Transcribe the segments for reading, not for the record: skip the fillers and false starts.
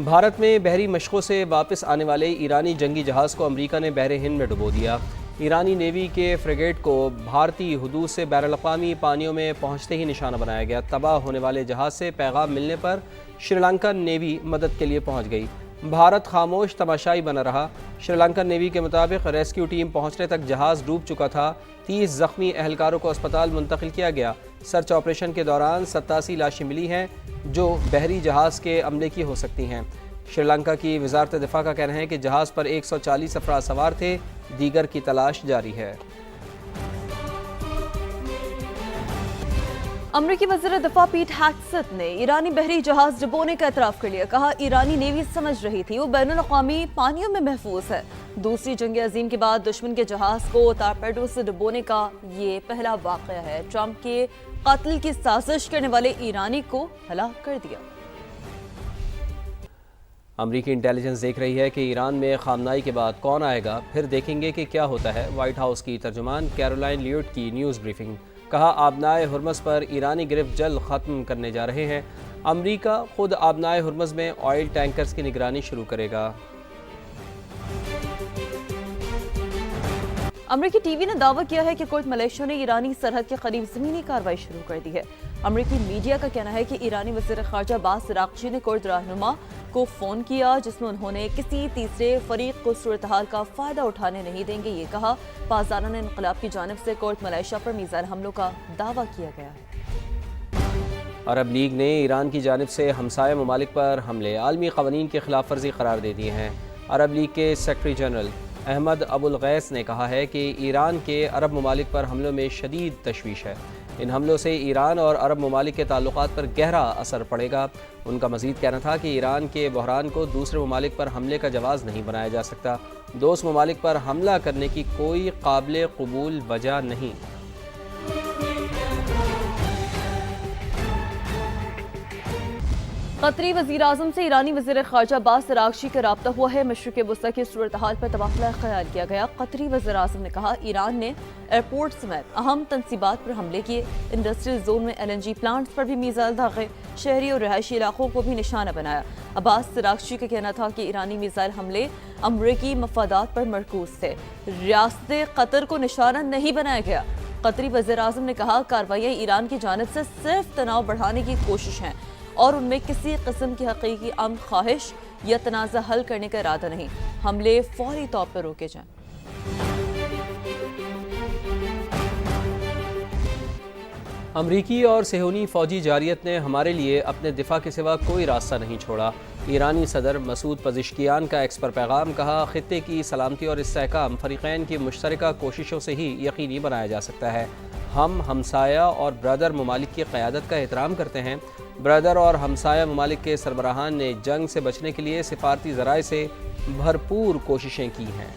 بھارت میں بحری مشقوں سے واپس آنے والے ایرانی جنگی جہاز کو امریکہ نے بحر ہند میں ڈبو دیا۔ ایرانی نیوی کے فریگیٹ کو بھارتی حدود سے بین الاقوامی پانیوں میں پہنچتے ہی نشانہ بنایا گیا۔ تباہ ہونے والے جہاز سے پیغام ملنے پر شری لنکن نیوی مدد کے لیے پہنچ گئی۔ بھارت خاموش تماشائی بنا رہا۔ شری لنکن نیوی کے مطابق ریسکیو ٹیم پہنچنے تک جہاز ڈوب چکا تھا۔ 30 زخمی اہلکاروں کو اسپتال منتقل کیا گیا۔ سرچ آپریشن کے دوران 87 لاشیں ملی ہیں جو بحری جہاز کے عملے کی ہو سکتی ہیں۔ شری لنکا کی وزارت دفاع کا کہنا ہے کہ جہاز پر 140 افراد سوار تھے، دیگر کی تلاش جاری ہے۔ امریکی وزیر دفاع پیٹ ہیگسیت نے ایرانی بحری جہاز ڈبونے کا اعتراف کر لیا۔ کہا ایرانی نیوی سمجھ رہی تھی وہ بین الاقوامی پانیوں میں محفوظ ہے۔ دوسری جنگ عظیم کے بعد دشمن کے جہاز کو ٹارپیڈو سے ڈبونے کا یہ پہلا واقعہ ہے۔ ٹرمپ کے قتل کی سازش کرنے والے ایرانی کو ہلاک کر دیا۔ امریکی انٹیلیجنس دیکھ رہی ہے کہ ایران میں خامنائی کے بعد کون آئے گا، پھر دیکھیں گے کہ کیا ہوتا ہے۔ وائٹ ہاؤس کی ترجمان کیرولائن لیوٹ کی نیوز بریفنگ۔ کہا آبنائے ہرمز پر ایرانی گرفت جلد ختم کرنے جا رہے ہیں۔ امریکہ خود آبنائے ہرمز میں آئل ٹینکرز کی نگرانی شروع کرے گا۔ امریکی ٹی وی نے دعویٰ کیا ہے کہ کورٹ ملیشیا نے ایرانی سرحد کے قریب زمینی کارروائی شروع کر دی ہے۔ امریکی میڈیا کا کہنا ہے کہ ایرانی وزیر خارجہ عباس عراقچی نے کورٹ رہنما کو فون کیا جس میں انہوں نے کسی تیسرے فریق کو صورتحال کا فائدہ اٹھانے نہیں دیں گے۔ یہ کہا پاسداران انقلاب کی جانب سے کورٹ ملیشیا پر میزائل حملوں کا دعویٰ کیا گیا ہے۔ عرب لیگ نے ایران کی جانب سے ہمسایہ ممالک پر حملے عالمی قوانین کی خلاف ورزی قرار دے دیے ہیں۔ عرب لیگ کے سیکرٹری جنرل احمد ابو الغیث نے کہا ہے کہ ایران کے عرب ممالک پر حملوں میں شدید تشویش ہے۔ ان حملوں سے ایران اور عرب ممالک کے تعلقات پر گہرا اثر پڑے گا۔ ان کا مزید کہنا تھا کہ ایران کے بحران کو دوسرے ممالک پر حملے کا جواز نہیں بنایا جا سکتا۔ دوست ممالک پر حملہ کرنے کی کوئی قابل قبول وجہ نہیں۔ قطری وزیراعظم سے ایرانی وزیر خارجہ عباس عراقچی کا رابطہ ہوا ہے۔ مشرق وسطی کی صورتحال پر تبادلہ خیال کیا گیا۔ قطری وزیراعظم نے کہا ایران نے ایئرپورٹ سمیت اہم تنصیبات پر حملے کیے۔ انڈسٹریل زون میں LNG پلانٹس پر بھی میزائل داغے، شہری اور رہائشی علاقوں کو بھی نشانہ بنایا۔ عباس عراقچی کا کہنا تھا کہ ایرانی میزائل حملے امریکی مفادات پر مرکوز تھے، ریاست قطر کو نشانہ نہیں بنایا گیا۔ قطری وزیراعظم نے کہا کارروائیاں ایران کی جانب سے صرف تناؤ بڑھانے کی کوشش ہیں اور ان میں کسی قسم کی حقیقی امن خواہش یا تنازع حل کرنے کا ارادہ نہیں۔ حملے فوری طور پر روکے جائیں۔ امریکی اور صہیونی فوجی جارحیت نے ہمارے لیے اپنے دفاع کے سوا کوئی راستہ نہیں چھوڑا۔ ایرانی صدر مسعود پزشکیان کا ایکس پر پیغام۔ کہا خطے کی سلامتی اور استحکام فریقین کی مشترکہ کوششوں سے ہی یقینی بنایا جا سکتا ہے۔ ہم ہمسایہ اور برادر ممالک کی قیادت کا احترام کرتے ہیں۔ برادر اور ہمسایہ ممالک کے سربراہان نے جنگ سے بچنے کے لیے سفارتی ذرائع سے بھرپور کوششیں کی ہیں۔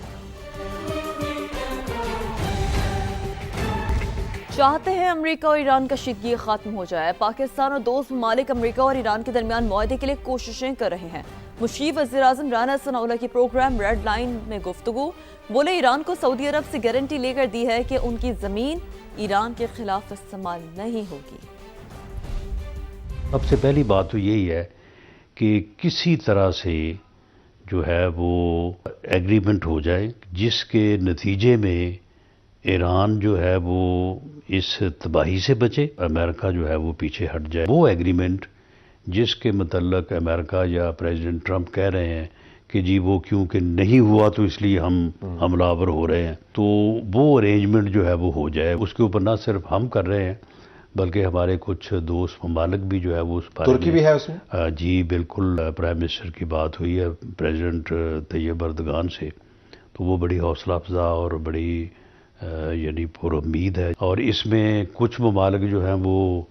چاہتے ہیں امریکہ اور ایران کا کشیدگی ختم ہو جائے۔ پاکستان اور دوست ممالک امریکہ اور ایران کے درمیان معاہدے کے لیے کوششیں کر رہے ہیں۔ مشیر وزیر اعظم رانا ثناء اللہ کی پروگرام ریڈ لائن میں گفتگو۔ بولے ایران کو سعودی عرب سے گارنٹی لے کر دی ہے کہ ان کی زمین ایران کے خلاف استعمال نہیں ہوگی۔ سب سے پہلی بات تو یہی ہے کہ کسی طرح سے جو ہے وہ ایگریمنٹ ہو جائے جس کے نتیجے میں ایران جو ہے وہ اس تباہی سے بچے، امریکہ جو ہے وہ پیچھے ہٹ جائے۔ وہ ایگریمنٹ جس کے متعلق امریکہ یا پریزیڈنٹ ٹرمپ کہہ رہے ہیں کہ جی وہ کیونکہ نہیں ہوا تو اس لیے ہم حملہ آور ہو رہے ہیں، تو وہ ارینجمنٹ جو ہے وہ ہو جائے۔ اس کے اوپر نہ صرف ہم کر رہے ہیں بلکہ ہمارے کچھ دوست ممالک بھی جو ہے وہ اس بارے ترکی بھی ہے اس میں؟ جی بالکل، پرائم منسٹر کی بات ہوئی ہے پریزیڈنٹ طیب اردگان سے، تو وہ بڑی حوصلہ افزا اور بڑی یعنی پر امید ہے۔ اور اس میں کچھ ممالک جو ہیں وہ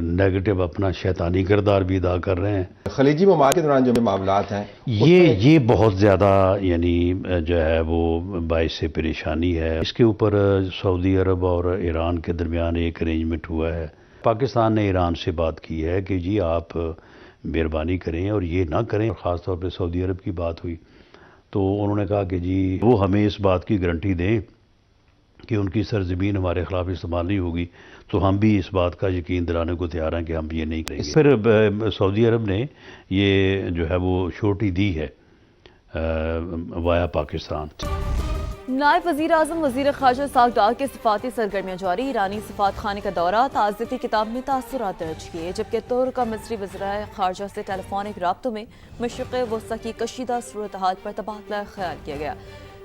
نیگیٹو اپنا شیطانی کردار بھی ادا کر رہے ہیں۔ خلیجی ممالک کے دوران جو معاملات ہیں یہ بہت زیادہ یعنی جو ہے وہ باعث پریشانی ہے۔ اس کے اوپر سعودی عرب اور ایران کے درمیان ایک ارینجمنٹ ہوا ہے۔ پاکستان نے ایران سے بات کی ہے کہ جی آپ مہربانی کریں اور یہ نہ کریں، خاص طور پہ سعودی عرب کی بات ہوئی تو انہوں نے کہا کہ جی وہ ہمیں اس بات کی گارنٹی دیں کہ ان کی سرزمین ہمارے خلاف استعمال نہیں ہوگی، تو ہم بھی اس بات کا یقین دلانے کو تیار ہیں کہ ہم یہ نہیں کریں گے۔ پھر سعودی عرب نے یہ جو ہے وہ شورٹی دی ہے وایا پاکستان۔ نائب وزیر اعظم وزیر خارجہ اسحاق ڈار کے سفارتی سرگرمیاں جاری، ایرانی سفارت خانے کا دورہ، تعزیتی کتاب میں تاثرات درج کیے، جبکہ ترک کا مصری وزرائے خارجہ سے ٹیلی فونک رابطوں میں مشرق وسطی کی کشیدہ صورتحال پر تبادلہ خیال کیا گیا۔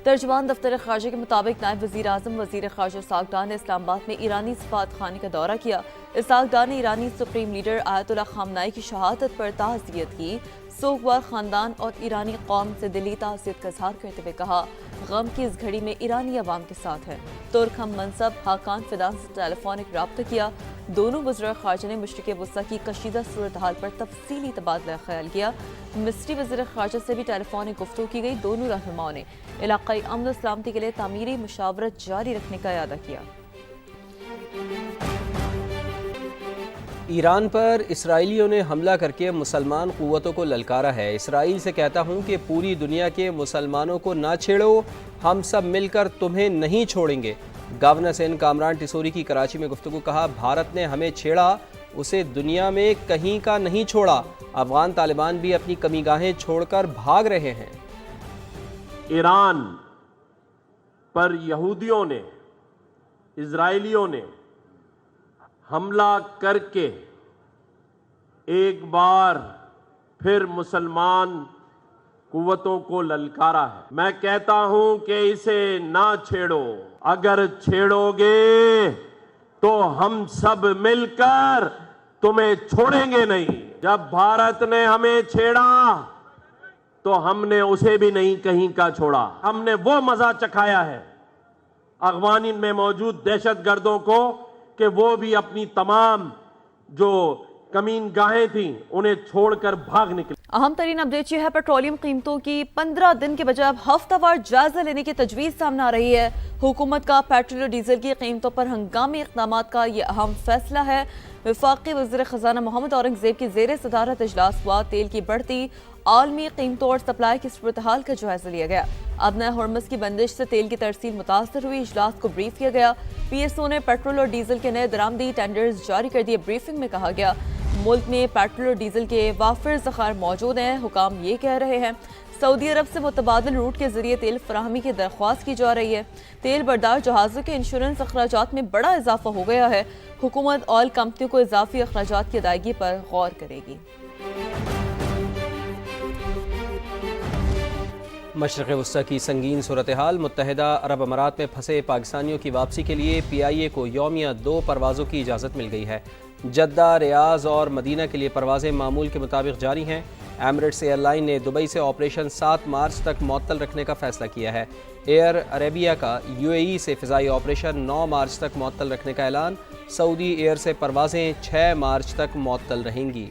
ترجمان دفتر خارجہ کے مطابق نائب وزیر اعظم وزیر خارجہ اسحاق ڈار نے اسلام آباد میں ایرانی سفارت خانے کا دورہ کیا۔ اسحاق ڈار نے ایرانی سپریم لیڈر آیت اللہ خامنائی کی شہادت پر تعزیت کی، سوگوار خاندان اور ایرانی قوم سے دلی تعزیت کا اظہار کرتے ہوئے کہا غم کی اس گھڑی میں ایرانی عوام کے ساتھ ہیں۔ ترک ہم منصب حاکان فدان سے ٹیلی فونک رابطہ کیا، دونوں وزراء خارجہ نے مشرق وسطی کی کشیدہ صورتحال پر تفصیلی تبادلہ خیال کیا۔ مصری وزیر خارجہ سے بھی ٹیلی فونک گفتگو کی گئی، دونوں رہنماؤں نے علاقائی امن و سلامتی کے لیے تعمیری مشاورت جاری رکھنے کا اعادہ کیا۔ ایران پر اسرائیلیوں نے حملہ کر کے مسلمان قوتوں کو للکارا ہے۔ اسرائیل سے کہتا ہوں کہ پوری دنیا کے مسلمانوں کو نہ چھیڑو، ہم سب مل کر تمہیں نہیں چھوڑیں گے۔ گورنر سندھ کامران ٹیسوری کی کراچی میں گفتگو، کہا بھارت نے ہمیں چھیڑا، اسے دنیا میں کہیں کا نہیں چھوڑا۔ افغان طالبان بھی اپنی کمی گاہیں چھوڑ کر بھاگ رہے ہیں۔ ایران پر یہودیوں نے، اسرائیلیوں نے حملہ کر کے ایک بار پھر مسلمان قوتوں کو للکارا ہے۔ میں کہتا ہوں کہ اسے نہ چھیڑو، اگر چھیڑو گے تو ہم سب مل کر تمہیں چھوڑیں گے نہیں۔ جب بھارت نے ہمیں چھیڑا تو ہم نے اسے بھی نہیں کہیں کا چھوڑا۔ ہم نے وہ مزہ چکھایا ہے افغان میں موجود دہشت گردوں کو کہ وہ بھی اپنی تمام جو کمین گاہیں تھیں انہیں چھوڑ کر بھاگ نکلے۔ اہم ترین اپڈیٹ یہ ہے، پیٹرولیم قیمتوں کی 15 دن کے بجائے اب ہفتہ وار جائزہ لینے کی تجویز سامنے آ رہی ہے۔ حکومت کا پیٹرول اور ڈیزل کی قیمتوں پر ہنگامی اقدامات کا یہ اہم فیصلہ ہے۔ وفاقی وزیر خزانہ محمد اورنگزیب کی زیر صدارت اجلاس ہوا، تیل کی بڑھتی عالمی قیمتوں اور سپلائی کی صورتحال کا جائزہ لیا گیا۔ ابنا ہرمز کی بندش سے تیل کی ترسیل متاثر ہوئی، اجلاس کو بریف کیا گیا۔ پی ایس او نے پیٹرول اور ڈیزل کے نئے درآمدی ٹینڈرز جاری کر دیے۔ بریفنگ میں کہا گیا ملک میں پیٹرول اور ڈیزل کے وافر ذخائر موجود ہیں۔ حکام یہ کہہ رہے ہیں سعودی عرب سے متبادل روٹ کے ذریعے تیل فراہمی کی درخواست کی جا رہی ہے۔ تیل بردار جہازوں کے انشورنس اخراجات میں بڑا اضافہ ہو گیا ہے۔ حکومت آئل کمپنیوں کو اضافی اخراجات کی ادائیگی پر غور کرے گی۔ مشرق وسطی کی سنگین صورتحال، متحدہ عرب امارات میں پھنسے پاکستانیوں کی واپسی کے لیے پی آئی اے کو یومیہ 2 پروازوں کی اجازت مل گئی ہے۔ جدہ، ریاض اور مدینہ کے لیے پروازیں معمول کے مطابق جاری ہیں۔ ایمریٹس ایئر لائن نے دبئی سے آپریشن 7 مارچ تک معطل رکھنے کا فیصلہ کیا ہے۔ ایئر عربیہ کا یو اے ای سے فضائی آپریشن 9 مارچ تک معطل رکھنے کا اعلان۔ سعودی ایئر سے پروازیں 6 مارچ تک معطل رہیں گی۔